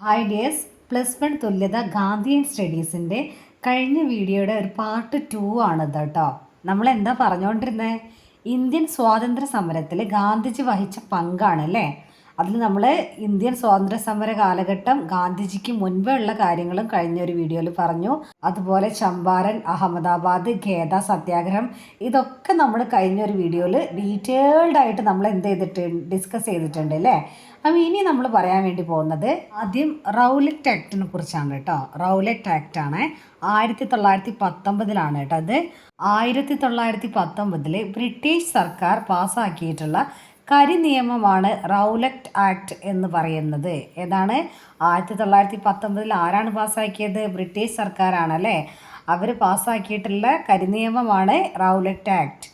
Hi dears, +1 തുല്യത ഗാന്ധിയൻ സ്റ്റഡീസിൻ്റെ കഴിഞ്ഞ വീഡിയോയുടെ ഒരു പാർട്ട് 2 ആണിത് കേട്ടോ. നമ്മൾ എന്താ പറഞ്ഞുകൊണ്ടിരുന്നത്? ഇന്ത്യൻ സ്വാതന്ത്ര്യ സമരത്തിൽ ഗാന്ധിജി വഹിച്ച പങ്കാണല്ലേ. അതിൽ നമ്മൾ ഇന്ത്യൻ സ്വാതന്ത്ര്യ സമര കാലഘട്ടം ഗാന്ധിജിക്ക് മുൻപേ ഉള്ള കാര്യങ്ങളും കഴിഞ്ഞൊരു വീഡിയോയിൽ പറഞ്ഞു. അതുപോലെ ചമ്പാരൻ, അഹമ്മദാബാദ്, ഖേദ സത്യാഗ്രഹം, ഇതൊക്കെ നമ്മൾ കഴിഞ്ഞൊരു വീഡിയോയിൽ ഡീറ്റെയിൽഡ് ആയിട്ട് നമ്മൾ ഡിസ്കസ് ചെയ്തിട്ടുണ്ട് അല്ലേ. അപ്പോൾ ഇനി നമ്മൾ പറയാൻ വേണ്ടി പോകുന്നത് ആദ്യം റൗലറ്റ് ആക്ടിനെ കുറിച്ചാണ് കേട്ടോ. റൗലറ്റ് ആക്ട് ആണ് 1919 കേട്ടോ. അത് 1919 ബ്രിട്ടീഷ് സർക്കാർ പാസ്സാക്കിയിട്ടുള്ള കരിനിയമമാണ് റൗലറ്റ് ആക്ട് എന്ന് പറയുന്നത്. ഏതാണ്? 1919 ആരാണ് പാസ്സാക്കിയത്? ബ്രിട്ടീഷ് സർക്കാരാണല്ലേ. അവർ പാസ്സാക്കിയിട്ടുള്ള കരിനിയമമാണ് റൗലറ്റ് ആക്ട്.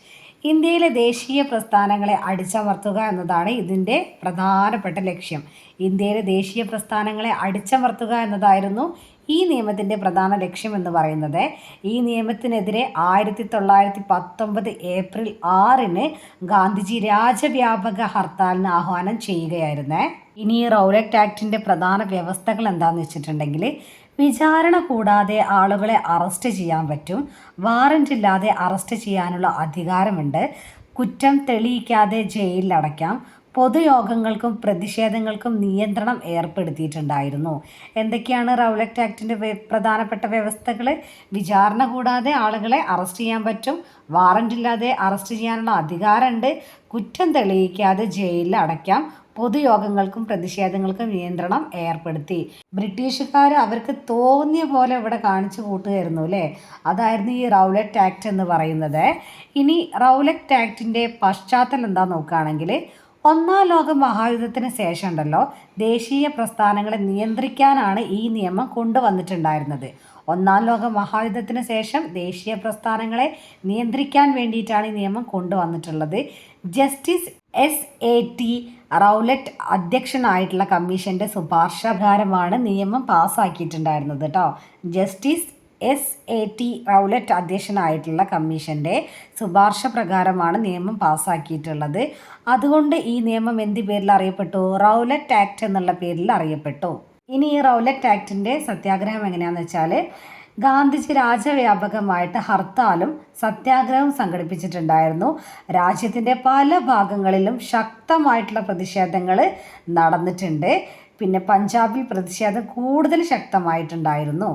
ഇന്ത്യയിലെ ദേശീയ പ്രസ്ഥാനങ്ങളെ അടിച്ചമർത്തുക എന്നതാണ് ഇതിൻ്റെ പ്രധാനപ്പെട്ട ലക്ഷ്യം. ഇന്ത്യയിലെ ദേശീയ പ്രസ്ഥാനങ്ങളെ അടിച്ചമർത്തുക എന്നതായിരുന്നു ഈ നിയമത്തിൻ്റെ പ്രധാന ലക്ഷ്യം എന്ന് പറയുന്നത്. ഈ നിയമത്തിനെതിരെ 1919 ഏപ്രിൽ 6 ഗാന്ധിജി രാജ്യവ്യാപക ഹർത്താലിന് ആഹ്വാനം ചെയ്യുകയായിരുന്നേ. ഇനി ഈ റൗലറ്റ് ആക്ടിൻ്റെ പ്രധാന വ്യവസ്ഥകൾ എന്താണെന്ന് വെച്ചിട്ടുണ്ടെങ്കിൽ, വിചാരണ കൂടാതെ ആളുകളെ അറസ്റ്റ് ചെയ്യാൻ പറ്റും. വാറന്റ് ഇല്ലാതെ അറസ്റ്റ് ചെയ്യാനുള്ള അധികാരമുണ്ട്. കുറ്റം തെളിയിക്കാതെ ജയിലിൽ അടയ്ക്കാം. പൊതുയോഗങ്ങൾക്കും പ്രതിഷേധങ്ങൾക്കും നിയന്ത്രണം ഏർപ്പെടുത്തിയിട്ടുണ്ടായിരുന്നു. എന്തൊക്കെയാണ് റൗലറ്റ് ആക്ടിൻ്റെ പ്രധാനപ്പെട്ട വ്യവസ്ഥകൾ? വിചാരണ കൂടാതെ ആളുകളെ അറസ്റ്റ് ചെയ്യാൻ പറ്റും. വാറന്റ് ഇല്ലാതെ അറസ്റ്റ് ചെയ്യാനുള്ള അധികാരമുണ്ട്. കുറ്റം തെളിയിക്കാതെ ജയിലിൽ അടയ്ക്കാം. പൊതുയോഗങ്ങൾക്കും പ്രതിഷേധങ്ങൾക്കും നിയന്ത്രണം ഏർപ്പെടുത്തി. ബ്രിട്ടീഷുകാർ അവർക്ക് തോന്നിയ പോലെ ഇവിടെ കാണിച്ചു കൂട്ടുകയായിരുന്നു അല്ലേ. അതായിരുന്നു ഈ റൗലറ്റ് ആക്ട് എന്ന് പറയുന്നത്. ഇനി റൗലറ്റ് ആക്ടിൻ്റെ പശ്ചാത്തലം എന്താ നോക്കുകയാണെങ്കിൽ, ഒന്നാം ലോക മഹായുദ്ധത്തിന് ശേഷം ഉണ്ടല്ലോ, ദേശീയ പ്രസ്ഥാനങ്ങളെ നിയന്ത്രിക്കാനാണ് ഈ നിയമം കൊണ്ടുവന്നിട്ടുണ്ടായിരുന്നത്. ഒന്നാം ലോക മഹായുദ്ധത്തിന് ശേഷം ദേശീയ പ്രസ്ഥാനങ്ങളെ നിയന്ത്രിക്കാൻ വേണ്ടിയിട്ടാണ് ഈ നിയമം കൊണ്ടുവന്നിട്ടുള്ളത്. ജസ്റ്റിസ് SAT റൗലറ്റ് അധ്യക്ഷനായിട്ടുള്ള കമ്മീഷൻ്റെ ശുപാർശ പ്രകാരമാണ് നിയമം പാസ്സാക്കിയിട്ടുണ്ടായിരുന്നത് കേട്ടോ. ജസ്റ്റിസ് SAT റൗലറ്റ് അധ്യക്ഷനായിട്ടുള്ള കമ്മീഷൻ്റെ ശുപാർശ പ്രകാരമാണ് നിയമം പാസ്സാക്കിയിട്ടുള്ളത്. അതുകൊണ്ട് ഈ നിയമം എന്ത് പേരിൽ അറിയപ്പെട്ടു? റൗലറ്റ് ആക്ട് എന്നുള്ള പേരിൽ അറിയപ്പെട്ടു. ഇനി ഈ റൗലറ്റ് ആക്ടിൻ്റെ സത്യാഗ്രഹം എങ്ങനെയാണെന്ന് വെച്ചാൽ, ഗാന്ധിജി രാജ്യവ്യാപകമായിട്ട് ഹർത്താലും സത്യാഗ്രഹവും സംഘടിപ്പിച്ചിട്ടുണ്ടായിരുന്നു. രാജ്യത്തിൻ്റെ പല ഭാഗങ്ങളിലും ശക്തമായിട്ടുള്ള പ്രതിഷേധങ്ങൾ നടന്നിട്ടുണ്ട്. പിന്നെ പഞ്ചാബിൽ പ്രതിഷേധം കൂടുതൽ ശക്തമായിട്ടുണ്ടായിരുന്നു.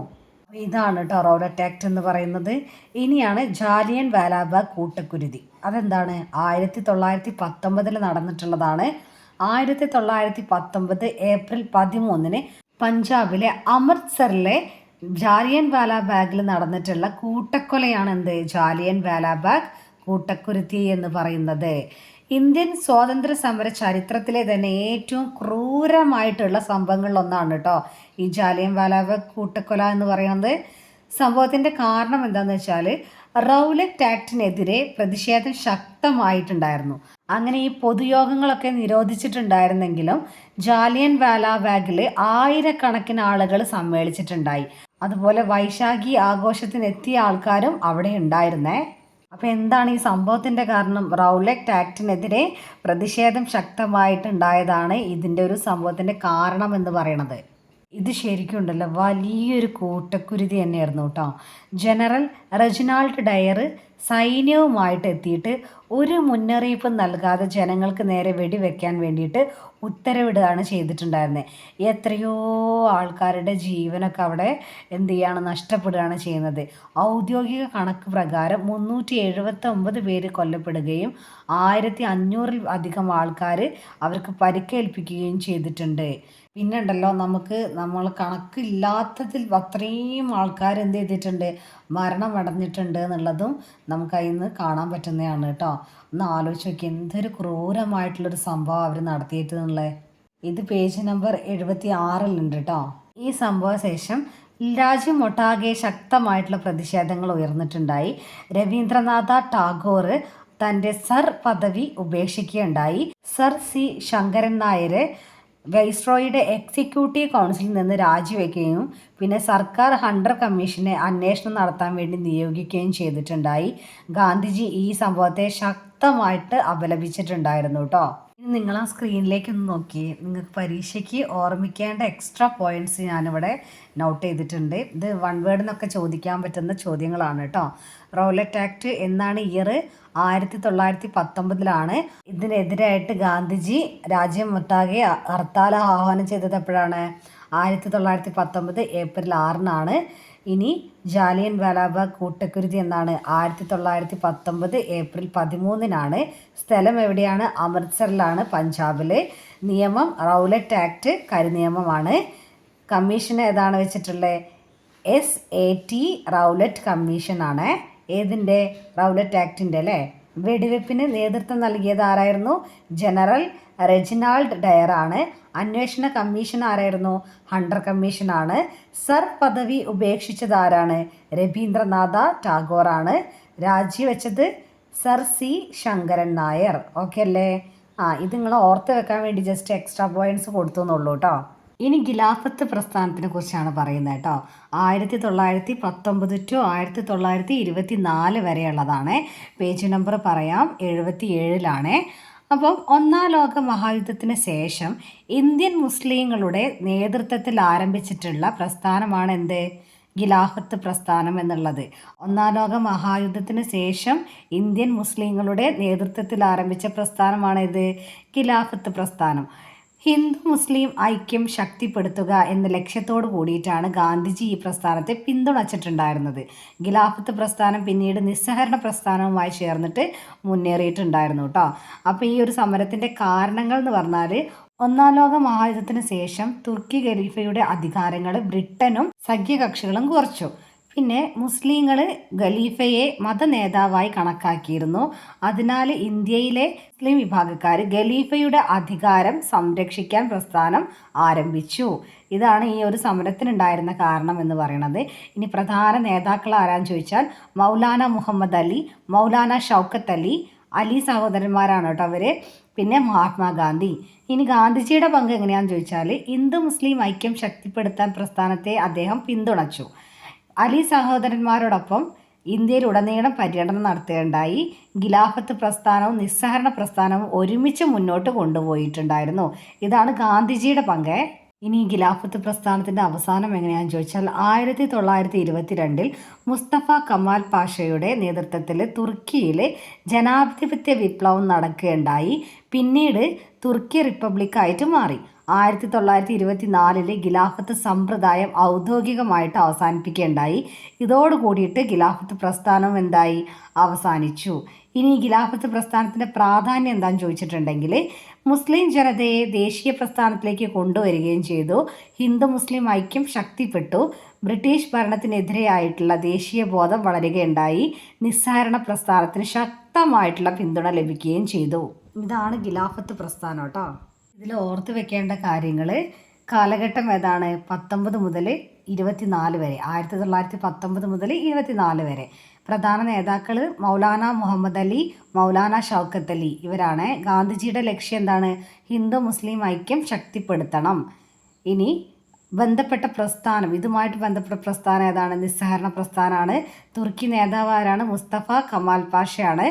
ഇതാണ് കേട്ടോ റൗലറ്റ് ആക്ട് എന്ന് പറയുന്നത്. ഇനിയാണ് ജാലിയൻ വാലാബാഗ് കൂട്ടക്കുരുതി. അതെന്താണ്? 1919 നടന്നിട്ടുള്ളതാണ്. 1919 ഏപ്രിൽ 13 പഞ്ചാബിലെ അമൃത്സറിലെ ജാലിയൻ വാലാബാഗിൽ നടന്നിട്ടുള്ള കൂട്ടക്കൊലയാണ് എന്ത്? ജാലിയൻ വാലാബാഗ് കൂട്ടക്കുരുതി എന്ന് പറയുന്നത്. ഇന്ത്യൻ സ്വാതന്ത്ര്യ സമര ചരിത്രത്തിലെ തന്നെ ഏറ്റവും ക്രൂരമായിട്ടുള്ള സംഭവങ്ങളിലൊന്നാണ് കേട്ടോ ഈ ജാലിയൻ വാലാബാഗ് കൂട്ടക്കൊല എന്ന് പറയുന്നത്. സംഭവത്തിൻ്റെ കാരണം എന്താണെന്ന് വെച്ചാൽ, റൗലറ്റ് ആക്ടിനെതിരെ പ്രതിഷേധം ശക്തമായിട്ടുണ്ടായിരുന്നു. അങ്ങനെ ഈ പൊതുയോഗങ്ങളൊക്കെ നിരോധിച്ചിട്ടുണ്ടായിരുന്നെങ്കിലും ജാലിയൻ വാലാബാഗിൽ ആയിരക്കണക്കിന് ആളുകൾ സമ്മേളിച്ചിട്ടുണ്ടായി. അതുപോലെ വൈശാഖി ആഘോഷത്തിനെത്തിയ ആൾക്കാരും അവിടെ ഉണ്ടായിരുന്നേ. അപ്പോൾ എന്താണ് ഈ സംഭവത്തിൻ്റെ കാരണം? റൗലറ്റ് ആക്ടിനെതിരെ പ്രതിഷേധം ശക്തമായിട്ടുണ്ടായതാണ് ഇതിൻ്റെ ഒരു സംഭവത്തിൻ്റെ കാരണം എന്ന് പറയണത്. ഇത് ശരിക്കും ഉണ്ടല്ലോ വലിയൊരു കൂട്ടക്കുരുതി തന്നെയായിരുന്നു കേട്ടോ. ജനറൽ റെജിനാൾഡ് ഡയർ സൈന്യവുമായിട്ട് എത്തിയിട്ട് ഒരു മുന്നറിയിപ്പും നൽകാതെ ജനങ്ങൾക്ക് നേരെ വെടിവെക്കാൻ വേണ്ടിയിട്ട് ഉത്തരവിടുകയാണ് ചെയ്തിട്ടുണ്ടായിരുന്നത്. എത്രയോ ആൾക്കാരുടെ ജീവനൊക്കെ അവിടെ എന്ത് ചെയ്യാണ്? നഷ്ടപ്പെടുകയാണ് ചെയ്യുന്നത്. ഔദ്യോഗിക കണക്ക് പ്രകാരം 379 പേര് കൊല്ലപ്പെടുകയും 1500-ൽ അധികം ആൾക്കാർ അവർക്ക് പരിക്കേൽപ്പിക്കുകയും ചെയ്തിട്ടുണ്ട്. പിന്നെ ഉണ്ടല്ലോ നമ്മൾ കണക്കില്ലാത്തതിൽ അത്രയും ആൾക്കാർ എന്ത് ചെയ്തിട്ടുണ്ട്? മരണമടഞ്ഞിട്ടുണ്ട് എന്നുള്ളതും നമുക്ക് അതിൽ നിന്ന് കാണാൻ പറ്റുന്നതാണ് കേട്ടോ. ഒന്ന് ആലോചിച്ച് നോക്കി, എന്തൊരു ക്രൂരമായിട്ടുള്ളൊരു സംഭവം അവർ നടത്തിയിട്ടുള്ളത്. ഇത് പേജ് നമ്പർ 76 കേട്ടോ. ഈ സംഭവ ശേഷം രാജ്യമൊട്ടാകെ ശക്തമായിട്ടുള്ള പ്രതിഷേധങ്ങൾ ഉയർന്നിട്ടുണ്ടായി. രവീന്ദ്രനാഥ ടാഗോർ തൻ്റെ സർ പദവി ഉപേക്ഷിക്കുകയുണ്ടായി. സർ C ശങ്കരൻ നായർ വൈസ്രോയുടെ എക്സിക്യൂട്ടീവ് കൗൺസിലിൽ നിന്ന് രാജിവെക്കുകയും പിന്നെ സർക്കാർ ഹണ്ടർ കമ്മീഷനെ അന്വേഷണം നടത്താൻ വേണ്ടി നിയോഗിക്കുകയും ചെയ്തിട്ടുണ്ടായി. ഗാന്ധിജി ഈ സംഭവത്തെ ശക്തമായിട്ട് അപലപിച്ചിട്ടുണ്ടായിരുന്നു കേട്ടോ. ഇനി നിങ്ങൾ ആ സ്ക്രീനിലേക്ക് ഒന്ന് നോക്കി, നിങ്ങൾക്ക് പരീക്ഷയ്ക്ക് ഓർമ്മിക്കേണ്ട എക്സ്ട്രാ പോയിന്റ്സ് ഞാനിവിടെ നോട്ട് ചെയ്തിട്ടുണ്ട്. ഇത് വൺ വേർഡിനൊക്കെ ചോദിക്കാൻ പറ്റുന്ന ചോദ്യങ്ങളാണ് കേട്ടോ. റൗലറ്റ് ആക്ട് എന്നാണ് ഇയർ? 1919. ഇതിനെതിരായിട്ട് ഗാന്ധിജി രാജ്യം ഒട്ടാകെ ഹർത്താൽ ആഹ്വാനം ചെയ്തത് എപ്പോഴാണ്? 1919 ഏപ്രിൽ 6 ഇനി ജാലിയൻ വാലാബാഗ് കൂട്ടക്കുരുതി എന്നാണ്? 1919 ഏപ്രിൽ 13 സ്ഥലം എവിടെയാണ്? അമൃത്സറിലാണ്, പഞ്ചാബിൽ. നിയമം റൗലറ്റ് ആക്ട്, കരിനിയമമാണ്. കമ്മീഷൻ ഏതാണ് വെച്ചിട്ടുള്ളത്? SAT റൗലറ്റ് കമ്മീഷനാണ്. ഏതിൻ്റെ? റൗലറ്റ് ആക്ടിൻ്റെ അല്ലേ. വെടിവെപ്പിന് നേതൃത്വം നൽകിയത് ആരായിരുന്നു? ജനറൽ റെജിനാൾഡ് ഡയറാണ്. അന്വേഷണ കമ്മീഷൻ ആരായിരുന്നു? ഹണ്ടർ കമ്മീഷനാണ്. സർ പദവി ഉപേക്ഷിച്ചത് ആരാണ്? രവീന്ദ്രനാഥ ടാഗോറാണ്. രാജിവെച്ചത് sir C Sankaran Nair. Okay അല്ലേ? ഇത് നിങ്ങൾ ഓർത്ത് വെക്കാൻ വേണ്ടി ജസ്റ്റ് എക്സ്ട്രാ പോയിന്റ്സ് കൊടുത്തു എന്നുള്ളൂ കേട്ടോ. ഇനി ഖിലാഫത്ത് പ്രസ്ഥാനത്തിനെ കുറിച്ചാണ് പറയുന്നത് കേട്ടോ. 1919 to 1924 വരെയുള്ളതാണ്. പേജ് നമ്പർ പറയാം, 77. അപ്പം ഒന്നാം ലോക മഹായുദ്ധത്തിന് ശേഷം ഇന്ത്യൻ മുസ്ലിങ്ങളുടെ നേതൃത്വത്തിൽ ആരംഭിച്ചിട്ടുള്ള പ്രസ്ഥാനമാണ് എന്ത്? ഖിലാഫത്ത് പ്രസ്ഥാനം എന്നുള്ളത്. ഒന്നാം ലോക മഹായുദ്ധത്തിന് ശേഷം ഇന്ത്യൻ മുസ്ലിങ്ങളുടെ നേതൃത്വത്തിൽ ആരംഭിച്ച പ്രസ്ഥാനമാണ് ഇത്, ഖിലാഫത്ത് പ്രസ്ഥാനം. ഹിന്ദു മുസ്ലിം ഐക്യം ശക്തിപ്പെടുത്തുക എന്ന ലക്ഷ്യത്തോടു കൂടിയിട്ടാണ് ഗാന്ധിജി ഈ പ്രസ്ഥാനത്തെ പിന്തുണച്ചിട്ടുണ്ടായിരുന്നത്. ഖിലാഫത്ത് പ്രസ്ഥാനം പിന്നീട് നിസ്സഹരണ പ്രസ്ഥാനവുമായി ചേർന്നിട്ട് മുന്നേറിയിട്ടുണ്ടായിരുന്നു കേട്ടോ. അപ്പോൾ ഈ ഒരു സമരത്തിൻ്റെ കാരണങ്ങൾ എന്ന് പറഞ്ഞാൽ, ഒന്നാം ലോക മഹായുദ്ധത്തിന് ശേഷം തുർക്കി ഖലീഫയുടെ അധികാരങ്ങൾ ബ്രിട്ടനും സഖ്യകക്ഷികളും കുറച്ചു. പിന്നെ മുസ്ലിങ്ങൾ ഖലീഫയെ മതനേതാവായി കണക്കാക്കിയിരുന്നു. അതിനാൽ ഇന്ത്യയിലെ മുസ്ലിം വിഭാഗക്കാർ ഖലീഫയുടെ അധികാരം സംരക്ഷിക്കാൻ പ്രസ്ഥാനം ആരംഭിച്ചു. ഇതാണ് ഈ ഒരു സമരത്തിനുണ്ടായിരുന്ന കാരണം എന്ന് പറയുന്നത്. ഇനി പ്രധാന നേതാക്കൾ ആരാന്ന് ചോദിച്ചാൽ മൗലാന മുഹമ്മദ് അലി, മൗലാന ഷൗക്കത്ത് അലി, അലി സഹോദരന്മാരാണ് കേട്ടോ അവർ. പിന്നെ മഹാത്മാഗാന്ധി. ഇനി ഗാന്ധിജിയുടെ പങ്ക് എങ്ങനെയാണെന്ന് ചോദിച്ചാൽ, ഹിന്ദു മുസ്ലിം ഐക്യം ശക്തിപ്പെടുത്താൻ പ്രസ്ഥാനത്തെ അദ്ദേഹം പിന്തുണച്ചു. അലി സഹോദരന്മാരോടൊപ്പം ഇന്ത്യയിലുടനീളം പര്യടനം നടത്തുകയുണ്ടായി. ഖിലാഫത്ത് പ്രസ്ഥാനവും നിസ്സഹരണ പ്രസ്ഥാനവും ഒരുമിച്ച് മുന്നോട്ട് കൊണ്ടുപോയിട്ടുണ്ടായിരുന്നു. ഇതാണ് ഗാന്ധിജിയുടെ പങ്ക്. ഇനി ഖിലാഫത്ത് പ്രസ്ഥാനത്തിൻ്റെ അവസാനം എങ്ങനെയാണെന്ന് ചോദിച്ചാൽ, 1922 മുസ്തഫ കമാൽ പാഷയുടെ നേതൃത്വത്തിൽ തുർക്കിയിൽ ജനാധിപത്യ വിപ്ലവം നടക്കുകയുണ്ടായി. പിന്നീട് തുർക്കി റിപ്പബ്ലിക്കായിട്ട് മാറി. 1924 ഖിലാഫത്ത് സമ്പ്രദായം ഔദ്യോഗികമായിട്ട് അവസാനിപ്പിക്കുകയുണ്ടായി. ഇതോടുകൂടിയിട്ട് ഖിലാഫത്ത് പ്രസ്ഥാനം എന്തായി? അവസാനിച്ചു. ഇനി ഖിലാഫത്ത് പ്രസ്ഥാനത്തിൻ്റെ പ്രാധാന്യം എന്താണെന്ന് ചോദിച്ചിട്ടുണ്ടെങ്കിൽ, മുസ്ലിം ജനതയെ ദേശീയ പ്രസ്ഥാനത്തിലേക്ക് കൊണ്ടുവരികയും ചെയ്തു. ഹിന്ദു മുസ്ലിം ഐക്യം ശക്തിപ്പെട്ടു. ബ്രിട്ടീഷ് ഭരണത്തിനെതിരെയായിട്ടുള്ള ദേശീയ ബോധം വളരുകയുണ്ടായി. നിസ്സഹരണ പ്രസ്ഥാനത്തിന് ശക്തമായിട്ടുള്ള പിന്തുണ ലഭിക്കുകയും ചെയ്തു. ഇതാണ് ഖിലാഫത്ത് പ്രസ്ഥാനം കേട്ടോ. ഇതിൽ ഓർത്ത് വെക്കേണ്ട കാര്യങ്ങൾ, കാലഘട്ടം ഏതാണ്? 19 മുതൽ 24 വരെ. 1919 മുതൽ 24 വരെ. പ്രധാന നേതാക്കൾ മൗലാന മുഹമ്മദ് അലി, മൗലാന ഷൗക്കത്ത് അലി ഇവരാണ്. ഗാന്ധിജിയുടെ ലക്ഷ്യം എന്താണ്? ഹിന്ദു മുസ്ലിം ഐക്യം ശക്തിപ്പെടുത്തണം. ഇനി ബന്ധപ്പെട്ട പ്രസ്ഥാനം, ഇതുമായിട്ട് ബന്ധപ്പെട്ട പ്രസ്ഥാനം ഏതാണ്? നിസ്സഹരണ പ്രസ്ഥാനമാണ്. തുർക്കി നേതാവ് ആരാണ്? മുസ്തഫ കമാൽ പാഷയാണ്.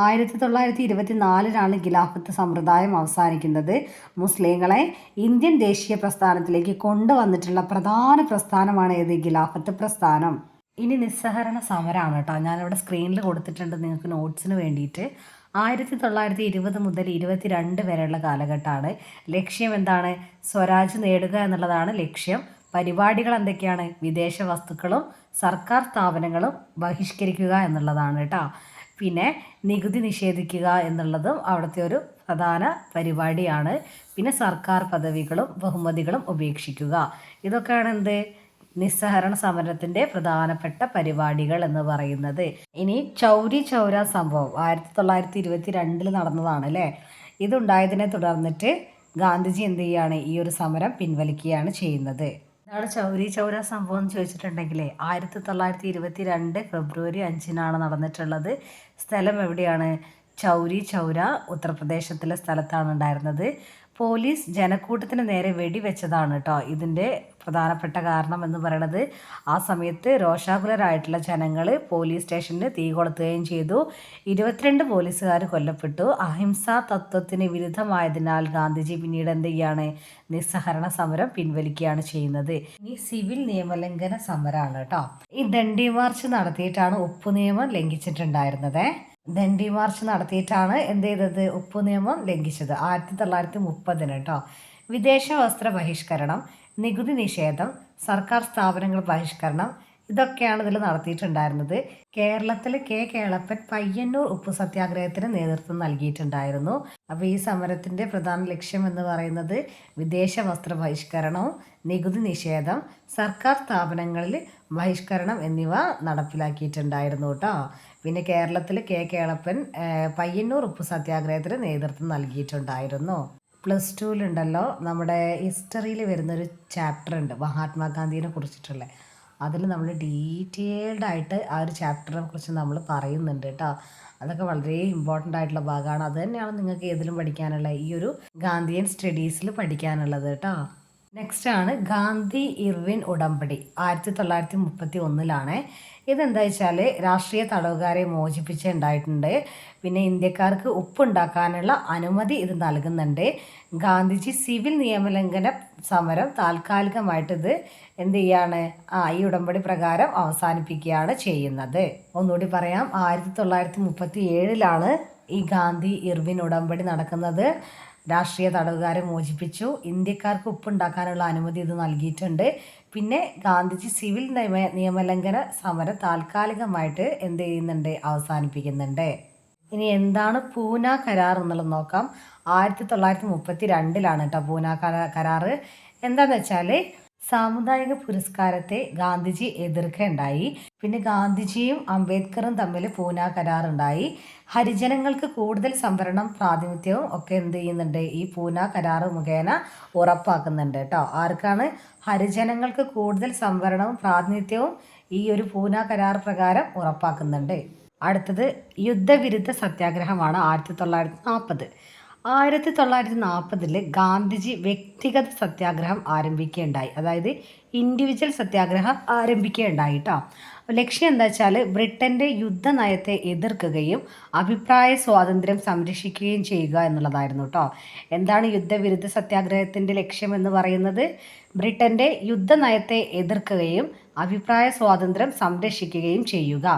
1924 ഖിലാഫത്ത് സമ്പ്രദായം അവസാനിക്കുന്നത്. മുസ്ലിങ്ങളെ ഇന്ത്യൻ ദേശീയ പ്രസ്ഥാനത്തിലേക്ക് കൊണ്ടുവന്നിട്ടുള്ള പ്രധാന പ്രസ്ഥാനമാണ് ഏത്? ഖിലാഫത്ത് പ്രസ്ഥാനം. ഇനി നിസ്സഹരണ സമരമാണ് കേട്ടോ. ഞാനിവിടെ സ്ക്രീനിൽ കൊടുത്തിട്ടുണ്ട് നിങ്ങൾക്ക് നോട്ട്സിന് വേണ്ടിയിട്ട്. 1920 മുതൽ 22 വരെയുള്ള കാലഘട്ടമാണ്. ലക്ഷ്യം എന്താണ്? സ്വരാജ് നേടുക എന്നുള്ളതാണ് ലക്ഷ്യം. പരിപാടികൾ എന്തൊക്കെയാണ്? വിദേശ വസ്തുക്കളും സർക്കാർ സ്ഥാപനങ്ങളും ബഹിഷ്കരിക്കുക എന്നുള്ളതാണ് കേട്ടോ. പിന്നെ നികുതി നിഷേധിക്കുക എന്നുള്ളതും അവിടുത്തെ ഒരു പ്രധാന പരിപാടിയാണ്. പിന്നെ സർക്കാർ പദവികളും ബഹുമതികളും ഉപേക്ഷിക്കുക. ഇതൊക്കെയാണ് എന്ത്? നിസ്സഹരണ സമരത്തിൻ്റെ പ്രധാനപ്പെട്ട പരിപാടികൾ എന്ന് പറയുന്നത്. ഇനി ചൗരി ചൗര സംഭവം 1922 നടന്നതാണ് അല്ലേ. ഇതുണ്ടായതിനെ തുടർന്നിട്ട് ഗാന്ധിജി എന്ത് ചെയ്യുകയാണ്? ഈ ഒരു സമരം പിൻവലിക്കുകയാണ് ചെയ്യുന്നത്. ഇതാണ് ചൗരി ചൗര സംഭവം എന്ന് ചോദിച്ചിട്ടുണ്ടെങ്കിൽ, 1922 ഫെബ്രുവരി 5 നടന്നിട്ടുള്ളത്. സ്ഥലം എവിടെയാണ്? ചൗരി ചൗര ഉത്തർപ്രദേശത്തിലെ സ്ഥലത്താണ് ഉണ്ടായിരുന്നത്. പോലീസ് ജനക്കൂട്ടത്തിന് നേരെ വെടിവെച്ചതാണ് കേട്ടോ ഇതിൻ്റെ പ്രധാനപ്പെട്ട കാരണം എന്ന് പറയുന്നത്. ആ സമയത്ത് രോഷാകുലരായിട്ടുള്ള ജനങ്ങൾ പോലീസ് സ്റ്റേഷനിൽ തീ കൊളുത്തുകയും ചെയ്തു. 22 പോലീസുകാർ കൊല്ലപ്പെട്ടു. അഹിംസാ തത്വത്തിന് വിരുദ്ധമായതിനാൽ ഗാന്ധിജി പിന്നീട് എന്ത് ചെയ്യാണ്, നിസ്സഹരണ സമരം പിൻവലിക്കുകയാണ് ചെയ്യുന്നത്. ഇനി സിവിൽ നിയമലംഘന സമരമാണ് കേട്ടോ. ഈ ദണ്ഡി മാർച്ച് നടത്തിയിട്ടാണ് ഉപ്പു നിയമം ലംഘിച്ചിട്ടുണ്ടായിരുന്നത്. ദണ്ഡി മാർച്ച് നടത്തിയിട്ടാണ് എന്ത് ചെയ്തത്, ഉപ്പു നിയമം ലംഘിച്ചത് 1930 കേട്ടോ. വിദേശ വസ്ത്ര ബഹിഷ്കരണം, നികുതി നിഷേധം, സർക്കാർ സ്ഥാപനങ്ങൾ ബഹിഷ്കരണം, ഇതൊക്കെയാണ് ഇതിൽ നടത്തിയിട്ടുണ്ടായിരുന്നത്. കേരളത്തിൽ കെ കേളപ്പൻ പയ്യന്നൂർ ഉപ്പു സത്യാഗ്രഹത്തിന് നേതൃത്വം നൽകിയിട്ടുണ്ടായിരുന്നു. അപ്പോൾ ഈ സമരത്തിൻ്റെ പ്രധാന ലക്ഷ്യം എന്ന് പറയുന്നത് വിദേശ വസ്ത്ര ബഹിഷ്കരണവും നികുതി നിഷേധം, സർക്കാർ സ്ഥാപനങ്ങളിൽ ബഹിഷ്കരണം എന്നിവ നടപ്പിലാക്കിയിട്ടുണ്ടായിരുന്നു കേട്ടോ. പിന്നെ കേരളത്തിൽ കെ കേളപ്പൻ പയ്യന്നൂർ ഉപ്പു സത്യാഗ്രഹത്തിന് നേതൃത്വം നൽകിയിട്ടുണ്ടായിരുന്നു. +2 നമ്മുടെ ഹിസ്റ്ററിയിൽ വരുന്നൊരു ചാപ്റ്റർ ഉണ്ട് മഹാത്മാഗാന്ധിനെ കുറിച്ചിട്ടുള്ള. അതിൽ നമ്മൾ ഡീറ്റെയിൽഡ് ആയിട്ട് ആ ഒരു ചാപ്റ്ററിനെ കുറിച്ച് നമ്മൾ പറയുന്നുണ്ട് കേട്ടോ. അതൊക്കെ വളരെ ഇമ്പോർട്ടൻ്റ് ആയിട്ടുള്ള ഭാഗമാണ്. അത് തന്നെയാണ് നിങ്ങൾക്ക് ഏതിലും പഠിക്കാനുള്ള ഈ ഒരു ഗാന്ധിയൻ സ്റ്റഡീസിൽ പഠിക്കാനുള്ളത് കേട്ടോ. നെക്സ്റ്റ് ആണ് ഗാന്ധി ഇർവിൻ ഉടമ്പടി 1931 ഇതെന്താ വെച്ചാൽ രാഷ്ട്രീയ തടവുകാരെ മോചിപ്പിച്ചുണ്ടായിട്ടുണ്ട്. പിന്നെ ഇന്ത്യക്കാർക്ക് ഉപ്പുണ്ടാക്കാനുള്ള അനുമതി ഇത് നൽകുന്നുണ്ട്. ഗാന്ധിജി സിവിൽ നിയമലംഘന സമരം താൽക്കാലികമായിട്ട് ഇത് എന്ത് ചെയ്യാണ്, ഈ ഉടമ്പടി പ്രകാരം അവസാനിപ്പിക്കുകയാണ് ചെയ്യുന്നത്. ഒന്നുകൂടി പറയാം, 1937 ഈ ഗാന്ധി ഇർവിൻ ഉടമ്പടി നടക്കുന്നത്. രാഷ്ട്രീയ തടവുകാരെ മോചിപ്പിച്ചു, ഇന്ത്യക്കാർക്ക് ഉപ്പുണ്ടാക്കാനുള്ള അനുമതി ഇത് നൽകിയിട്ടുണ്ട്. പിന്നെ ഗാന്ധിജി സിവിൽ നിയമലംഘന സമരം താൽക്കാലികമായിട്ട് എന്ത് ചെയ്യുന്നുണ്ട്, അവസാനിപ്പിക്കുന്നുണ്ട്. ഇനി എന്താണ് പൂന കരാർ എന്നുള്ളത് നോക്കാം. 1932 കേട്ടോ പൂന കരാർ. എന്താണെന്ന് വെച്ചാൽ സാമുദായിക പുരസ്കാരത്തെ ഗാന്ധിജി എതിർക്കുകയുണ്ടായി. പിന്നെ ഗാന്ധിജിയും അംബേദ്കറും തമ്മിൽ പൂന കരാർ ഉണ്ടായി. ഹരിജനങ്ങൾക്ക് കൂടുതൽ സംവരണം പ്രാതിനിധ്യവും ഒക്കെ എന്ത് ചെയ്യുന്നുണ്ട്, ഈ പൂന കരാർ മുഖേന ഉറപ്പാക്കുന്നുണ്ട് കേട്ടോ. ആർക്കാണ്, ഹരിജനങ്ങൾക്ക് കൂടുതൽ സംവരണവും പ്രാതിനിധ്യവും ഈ ഒരു പൂന കരാർ പ്രകാരം ഉറപ്പാക്കുന്നുണ്ട്. അടുത്തത് യുദ്ധവിരുദ്ധ സത്യാഗ്രഹമാണ് 1940. 1940 ഗാന്ധിജി വ്യക്തിഗത സത്യാഗ്രഹം ആരംഭിക്കുകയുണ്ടായി. അതായത് ഇൻഡിവിജ്വൽ സത്യാഗ്രഹം ആരംഭിക്കുകയുണ്ടായി കേട്ടോ. ലക്ഷ്യം എന്താ വെച്ചാൽ ബ്രിട്ടൻ്റെ യുദ്ധനയത്തെ എതിർക്കുകയും അഭിപ്രായ സ്വാതന്ത്ര്യം സംരക്ഷിക്കുകയും ചെയ്യുക എന്നുള്ളതായിരുന്നു കേട്ടോ. എന്താണ് യുദ്ധവിരുദ്ധ സത്യാഗ്രഹത്തിൻ്റെ ലക്ഷ്യം എന്ന് പറയുന്നത്? ബ്രിട്ടൻ്റെ യുദ്ധനയത്തെ എതിർക്കുകയും അഭിപ്രായ സ്വാതന്ത്ര്യം സംരക്ഷിക്കുകയും ചെയ്യുക.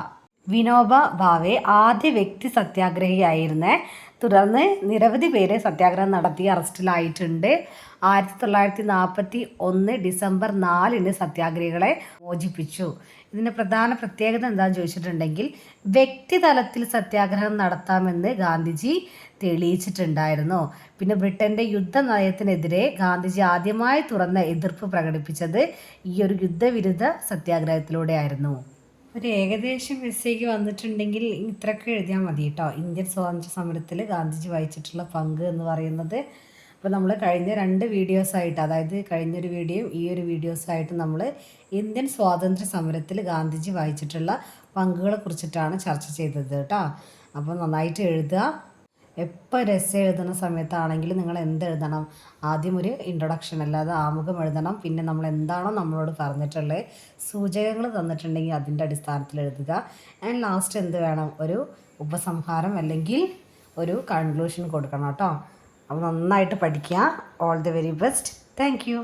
വിനോബ ഭാവെ ആദ്യ വ്യക്തി സത്യാഗ്രഹിയായിരുന്നേ. തുടർന്ന് നിരവധി പേര് സത്യാഗ്രഹം നടത്തി അറസ്റ്റിലായിട്ടുണ്ട്. 1941 ഡിസംബർ 4 സത്യാഗ്രഹികളെ മോചിപ്പിച്ചു. ഇതിൻ്റെ പ്രധാന പ്രത്യേകത എന്താണെന്ന് ചോദിച്ചിട്ടുണ്ടെങ്കിൽ വ്യക്തിതലത്തിൽ സത്യാഗ്രഹം നടത്താമെന്ന് ഗാന്ധിജി തെളിയിച്ചിട്ടുണ്ടായിരുന്നു. പിന്നെ ബ്രിട്ടൻ്റെ യുദ്ധനയത്തിനെതിരെ ഗാന്ധിജി ആദ്യമായി തുറന്ന എതിർപ്പ് പ്രകടിപ്പിച്ചത് ഈ ഒരു യുദ്ധവിരുദ്ധ സത്യാഗ്രഹത്തിലൂടെയായിരുന്നു. ഒരു ഏകദേശം മെസ്സേജ് വന്നിട്ടുണ്ടെങ്കിൽ ഇത്രയൊക്കെ എഴുതിയാൽ മതി കേട്ടോ. ഇന്ത്യൻ സ്വാതന്ത്ര്യ സമരത്തിൽ ഗാന്ധിജി വഹിച്ചിട്ടുള്ള പങ്ക് എന്ന് പറയുന്നത്. അപ്പോൾ നമ്മൾ കഴിഞ്ഞ 2 വീഡിയോസായിട്ട്, അതായത് കഴിഞ്ഞൊരു വീഡിയോയും ഈ ഒരു വീഡിയോസായിട്ട് നമ്മൾ ഇന്ത്യൻ സ്വാതന്ത്ര്യ സമരത്തിൽ ഗാന്ധിജി വഹിച്ചിട്ടുള്ള പങ്കുകളെ കുറിച്ചിട്ടാണ് ചർച്ച ചെയ്തത് കേട്ടോ. അപ്പോൾ നന്നായിട്ട് എഴുതുക. എപ്പോൾ രസം എഴുതുന്ന സമയത്താണെങ്കിലും നിങ്ങൾ എന്തെഴുതണം, ആദ്യം ഒരു ഇൻട്രൊഡക്ഷൻ അല്ലാതെ ആമുഖം എഴുതണം. പിന്നെ നമ്മൾ എന്താണോ നമ്മളോട് പറഞ്ഞിട്ടുള്ളത്, സൂചകങ്ങൾ തന്നിട്ടുണ്ടെങ്കിൽ അതിൻ്റെ അടിസ്ഥാനത്തിൽ എഴുതുക. ആൻഡ് ലാസ്റ്റ് എന്ത് വേണം, ഒരു ഉപസംഹാരം അല്ലെങ്കിൽ ഒരു കൺക്ലൂഷൻ കൊടുക്കണം കേട്ടോ. അപ്പോൾ നന്നായിട്ട് പഠിക്കുക. All the very best. Thank you.